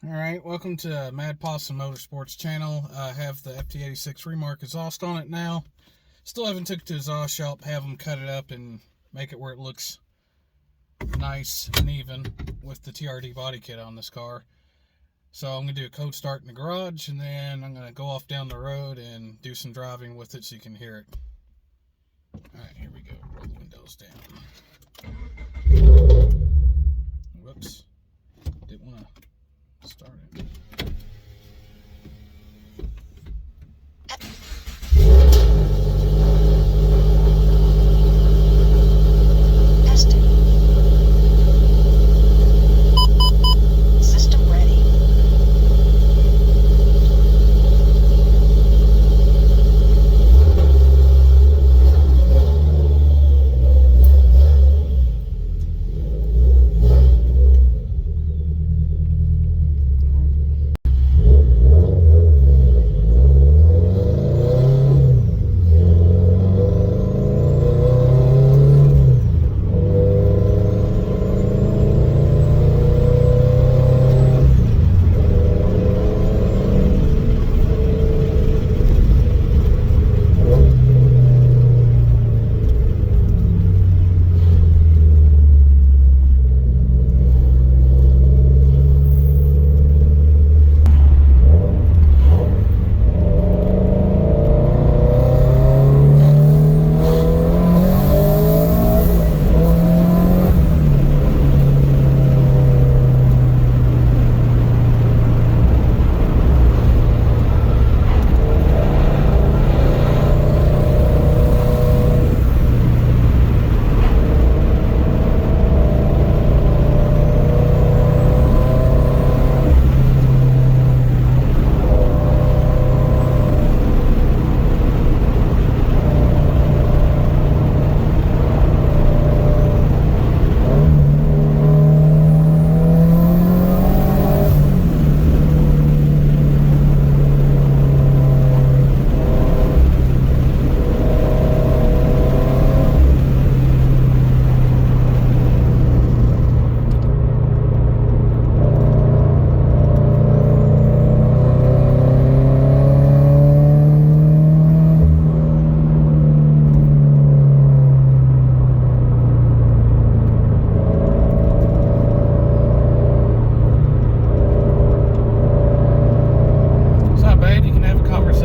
Alright, welcome to Mad Possum Motorsports channel. I have the ft86 remark exhaust on it now. Still haven't took it to the exhaust shop, have them cut it up and make it where it looks nice and even with the TRD body kit on this car. So I'm going to do a cold start in the garage, and then I'm going to go off down the road and do some driving with it so you can hear it. Alright, here we go. Roll the windows down. Whoops. Didn't want to start it. Testing. System ready.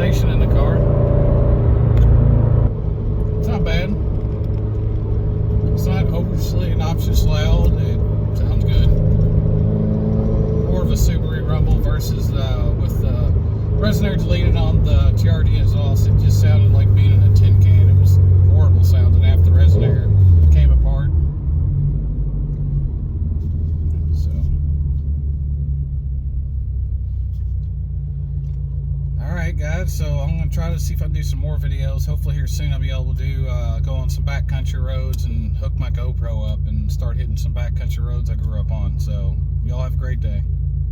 In the car. It's not bad. It's not overly obnoxious loud. It sounds good. More of a Subaru rumble versus with the resonator deleted on the TRD exhaust. It just sounded like being in a tin can. It was horrible sounding after the resonator came apart. So. Alright guys, so I'm going to try to see if I can do some more videos. Hopefully here soon I'll be able to do go on some backcountry roads and hook my GoPro up and start hitting some backcountry roads I grew up on. So y'all have a great day.